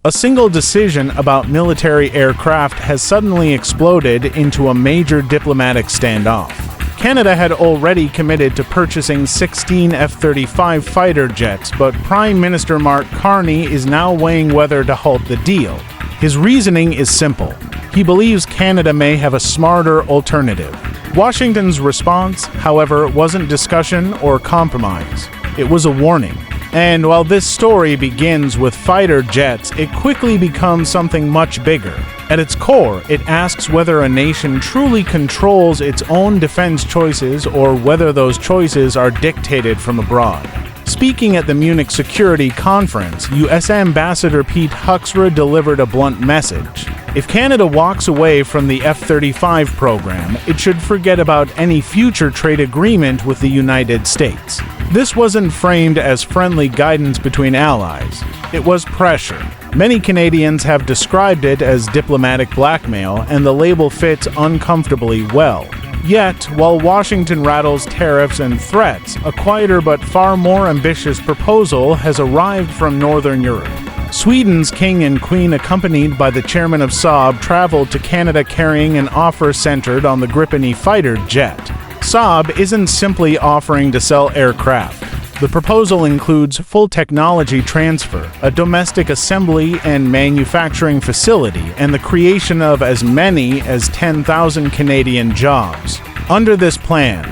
A single decision about military aircraft has suddenly exploded into a major diplomatic standoff. Canada had already committed to purchasing 16 F-35 fighter jets, but Prime Minister Mark Carney is now weighing whether to halt the deal. His reasoning is simple. He believes Canada may have a smarter alternative. Washington's response, however, wasn't discussion or compromise. It was a warning. And while this story begins with fighter jets, it quickly becomes something much bigger. At its core, it asks whether a nation truly controls its own defense choices or whether those choices are dictated from abroad. Speaking at the Munich Security Conference, U.S. Ambassador Pete Hoekstra delivered a blunt message. If Canada walks away from the F-35 program, it should forget about any future trade agreement with the United States. This wasn't framed as friendly guidance between allies. It was pressure. Many Canadians have described it as diplomatic blackmail, and the label fits uncomfortably well. Yet, while Washington rattles tariffs and threats, a quieter but far more ambitious proposal has arrived from Northern Europe. Sweden's king and queen, accompanied by the chairman of Saab, traveled to Canada carrying an offer centered on the Gripen fighter jet. Saab isn't simply offering to sell aircraft. The proposal includes full technology transfer, a domestic assembly and manufacturing facility, and the creation of as many as 10,000 Canadian jobs. Under this plan,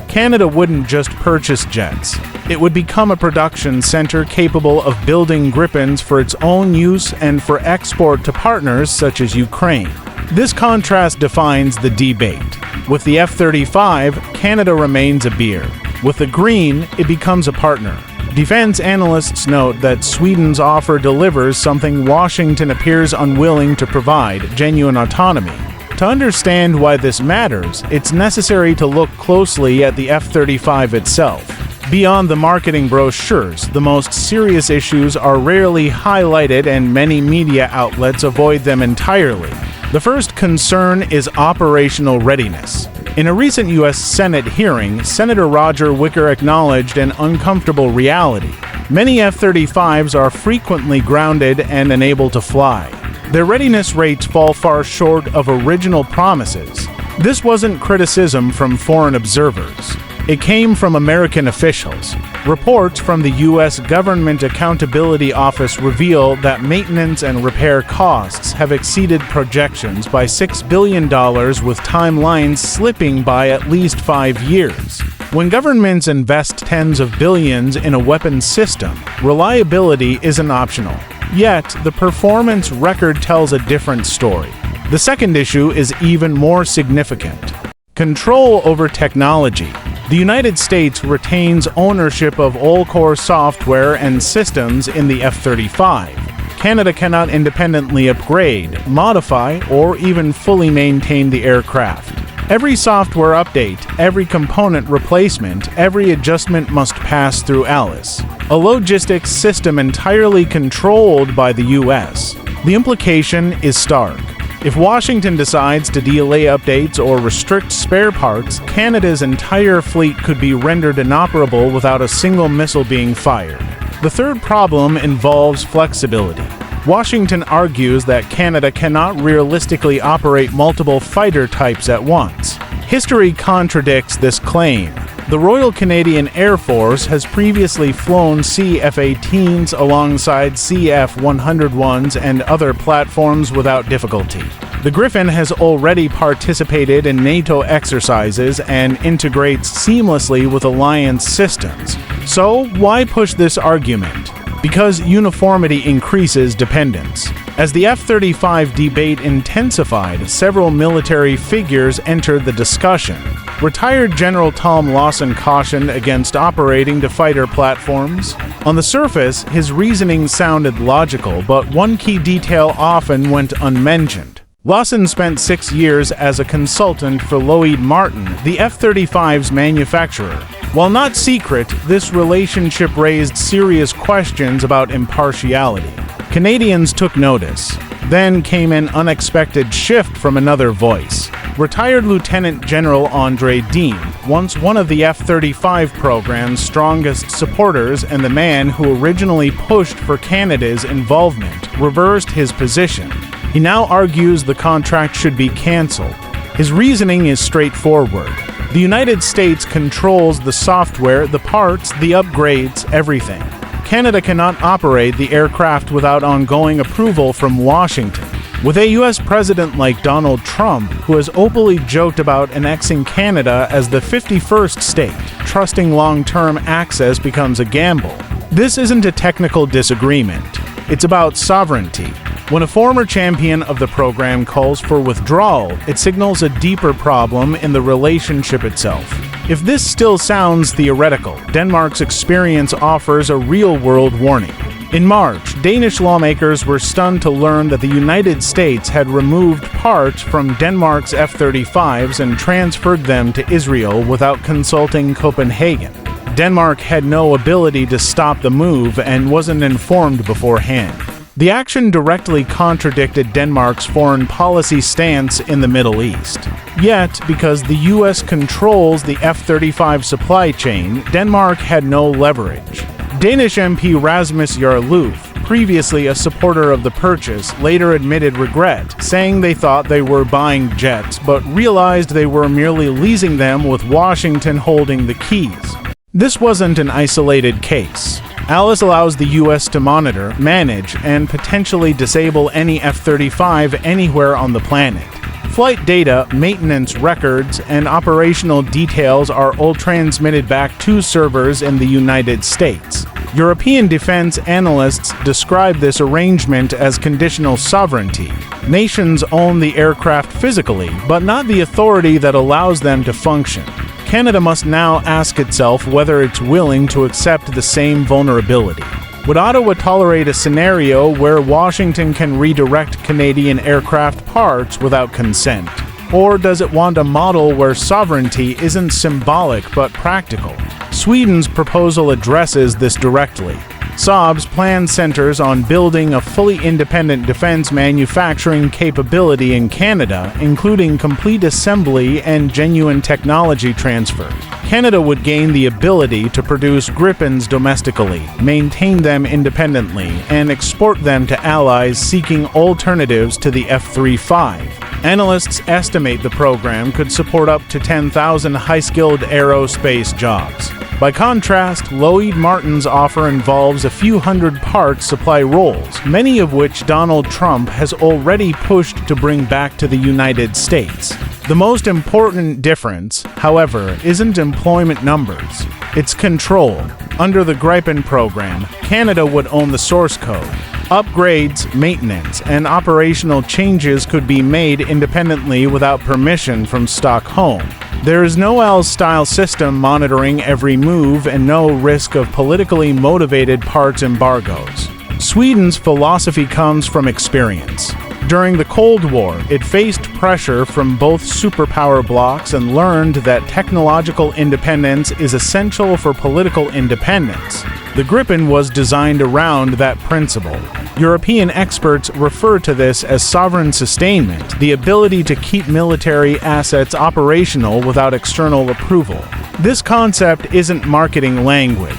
Canada wouldn't just purchase jets. It would become a production center capable of building Gripens for its own use and for export to partners such as Ukraine. This contrast defines the debate. With the F-35, Canada remains a beer. With the green, it becomes a partner. Defense analysts note that Sweden's offer delivers something Washington appears unwilling to provide: genuine autonomy. To understand why this matters, it's necessary to look closely at the F-35 itself. Beyond the marketing brochures, the most serious issues are rarely highlighted and many media outlets avoid them entirely. The first concern is operational readiness. In a recent U.S. Senate hearing, Senator Roger Wicker acknowledged an uncomfortable reality. Many F-35s are frequently grounded and unable to fly. Their readiness rates fall far short of original promises. This wasn't criticism from foreign observers. It came from American officials. Reports from the U.S. Government Accountability Office reveal that maintenance and repair costs have exceeded projections by $6 billion, with timelines slipping by at least 5 years. When governments invest tens of billions in a weapons system, reliability isn't optional. Yet, the performance record tells a different story. The second issue is even more significant: control over technology. The United States retains ownership of all core software and systems in the F-35. Canada cannot independently upgrade, modify, or even fully maintain the aircraft. Every software update, every component replacement, every adjustment must pass through Alice, a logistics system entirely controlled by the U.S. The implication is stark. If Washington decides to delay updates or restrict spare parts, Canada's entire fleet could be rendered inoperable without a single missile being fired. The third problem involves flexibility. Washington argues that Canada cannot realistically operate multiple fighter types at once. History contradicts this claim. The Royal Canadian Air Force has previously flown CF-18s alongside CF-101s and other platforms without difficulty. The Gripen has already participated in NATO exercises and integrates seamlessly with alliance systems. So, why push this argument? Because uniformity increases dependence. As the F-35 debate intensified, several military figures entered the discussion. Retired General Tom Lawson cautioned against operating to fighter platforms. On the surface, his reasoning sounded logical, but one key detail often went unmentioned. Lawson spent 6 years as a consultant for Lockheed Martin, the F-35's manufacturer. While not secret, this relationship raised serious questions about impartiality. Canadians took notice. Then came an unexpected shift from another voice. Retired Lieutenant General Andre Dean, once one of the F-35 program's strongest supporters and the man who originally pushed for Canada's involvement, reversed his position. He now argues the contract should be cancelled. His reasoning is straightforward. The United States controls the software, the parts, the upgrades, everything. Canada cannot operate the aircraft without ongoing approval from Washington. With a U.S. president like Donald Trump, who has openly joked about annexing Canada as the 51st state, trusting long-term access becomes a gamble. This isn't a technical disagreement. It's about sovereignty. When a former champion of the program calls for withdrawal, it signals a deeper problem in the relationship itself. If this still sounds theoretical, Denmark's experience offers a real-world warning. In March, Danish lawmakers were stunned to learn that the United States had removed parts from Denmark's F-35s and transferred them to Israel without consulting Copenhagen. Denmark had no ability to stop the move and wasn't informed beforehand. The action directly contradicted Denmark's foreign policy stance in the Middle East. Yet, because the U.S. controls the F-35 supply chain, Denmark had no leverage. Danish MP Rasmus Jarlov, previously a supporter of the purchase, later admitted regret, saying they thought they were buying jets, but realized they were merely leasing them with Washington holding the keys. This wasn't an isolated case. Alice allows the U.S. to monitor, manage, and potentially disable any F-35 anywhere on the planet. Flight data, maintenance records, and operational details are all transmitted back to servers in the United States. European defense analysts describe this arrangement as conditional sovereignty. Nations own the aircraft physically, but not the authority that allows them to function. Canada must now ask itself whether it's willing to accept the same vulnerability. Would Ottawa tolerate a scenario where Washington can redirect Canadian aircraft parts without consent? Or does it want a model where sovereignty isn't symbolic but practical? Sweden's proposal addresses this directly. Saab's plan centers on building a fully independent defense manufacturing capability in Canada, including complete assembly and genuine technology transfer. Canada would gain the ability to produce Gripens domestically, maintain them independently, and export them to allies seeking alternatives to the F-35. Analysts estimate the program could support up to 10,000 high-skilled aerospace jobs. By contrast, Lockheed Martin's offer involves a few hundred parts supply roles, many of which Donald Trump has already pushed to bring back to the United States. The most important difference, however, isn't employment numbers. It's control. Under the Gripen program, Canada would own the source code. Upgrades, maintenance, and operational changes could be made independently without permission from Stockholm. There is no L-style system monitoring every move and no risk of politically motivated parts embargoes. Sweden's philosophy comes from experience. During the Cold War, it faced pressure from both superpower blocs and learned that technological independence is essential for political independence. The Gripen was designed around that principle. European experts refer to this as sovereign sustainment, the ability to keep military assets operational without external approval. This concept isn't marketing language.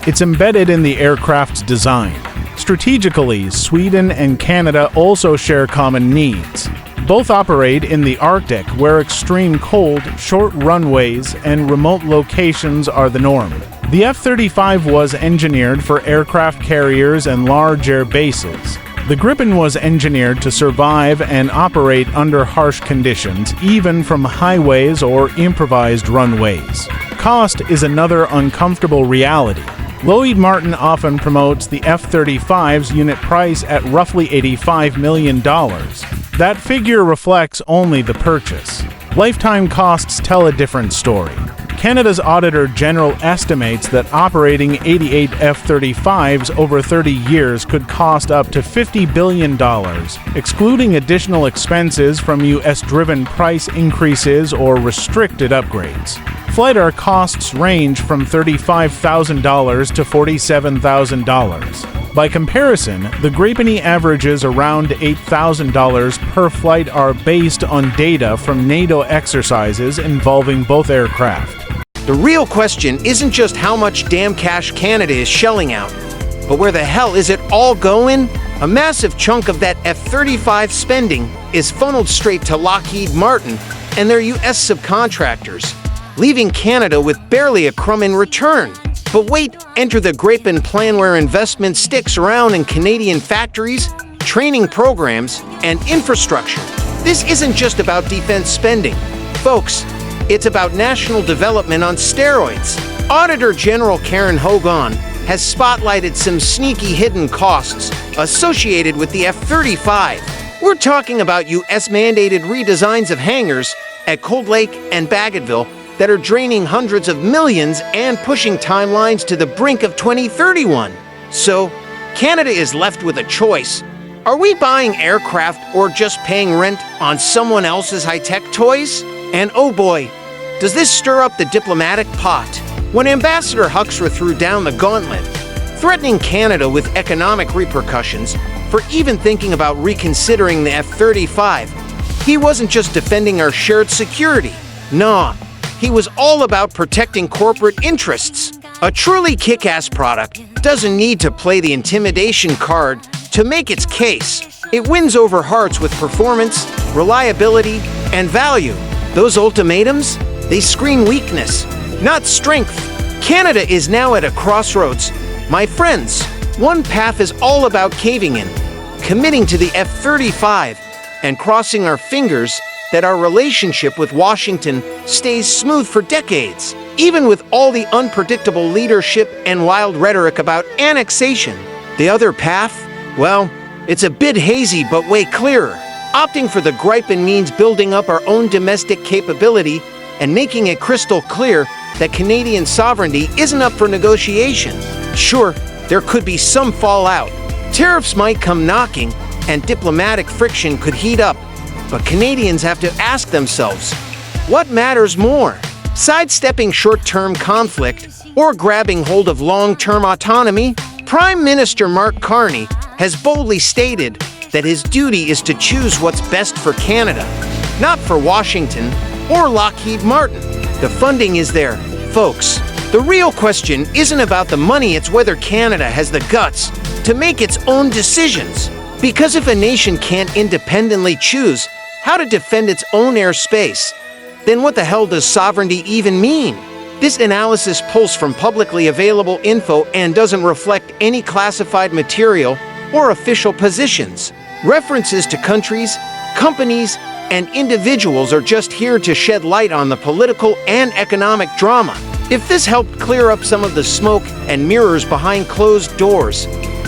It's embedded in the aircraft's design. Strategically, Sweden and Canada also share common needs. Both operate in the Arctic, where extreme cold, short runways, and remote locations are the norm. The F-35 was engineered for aircraft carriers and large air bases. The Gripen was engineered to survive and operate under harsh conditions, even from highways or improvised runways. Cost is another uncomfortable reality. Lockheed Martin often promotes the F-35's unit price at roughly $85 million. That figure reflects only the purchase. Lifetime costs tell a different story. Canada's Auditor General estimates that operating 88 F-35s over 30 years could cost up to $50 billion, excluding additional expenses from U.S.-driven price increases or restricted upgrades. Flight hour costs range from $35,000 to $47,000. By comparison, the Gripen averages around $8,000 per flight hour based on data from NATO exercises involving both aircraft. The real question isn't just how much damn cash Canada is shelling out, but where the hell is it all going? A massive chunk of that F-35 spending is funneled straight to Lockheed Martin and their US subcontractors, leaving Canada with barely a crumb in return. But wait, enter the Gripen plan where investment sticks around in Canadian factories, training programs, and infrastructure. This isn't just about defense spending. Folks, it's about national development on steroids. Auditor General Karen Hogan has spotlighted some sneaky hidden costs associated with the F-35. We're talking about US-mandated redesigns of hangars at Cold Lake and Bagotville that are draining hundreds of millions and pushing timelines to the brink of 2031. So, Canada is left with a choice. Are we buying aircraft or just paying rent on someone else's high-tech toys? And oh boy, does this stir up the diplomatic pot. When Ambassador Hoekstra threw down the gauntlet, threatening Canada with economic repercussions for even thinking about reconsidering the F-35, he wasn't just defending our shared security. Nah, he was all about protecting corporate interests. A truly kick-ass product doesn't need to play the intimidation card to make its case. It wins over hearts with performance, reliability, and value. Those ultimatums, they scream weakness, not strength. Canada is now at a crossroads. My friends, one path is all about caving in, committing to the F-35, and crossing our fingers that our relationship with Washington stays smooth for decades, even with all the unpredictable leadership and wild rhetoric about annexation. The other path? Well, it's a bit hazy but way clearer. Opting for the Gripen means building up our own domestic capability and making it crystal clear that Canadian sovereignty isn't up for negotiation. Sure, there could be some fallout. Tariffs might come knocking, and diplomatic friction could heat up. But Canadians have to ask themselves, what matters more? Sidestepping short-term conflict or grabbing hold of long-term autonomy? Prime Minister Mark Carney has boldly stated that his duty is to choose what's best for Canada, not for Washington or Lockheed Martin. The funding is there, folks. The real question isn't about the money, it's whether Canada has the guts to make its own decisions. Because if a nation can't independently choose how to defend its own airspace, then what the hell does sovereignty even mean? This analysis pulls from publicly available info and doesn't reflect any classified material or official positions. References to countries, companies, and individuals are just here to shed light on the political and economic drama. If this helped clear up some of the smoke and mirrors behind closed doors,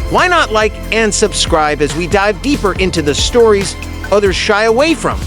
why not like and subscribe as we dive deeper into the stories others shy away from?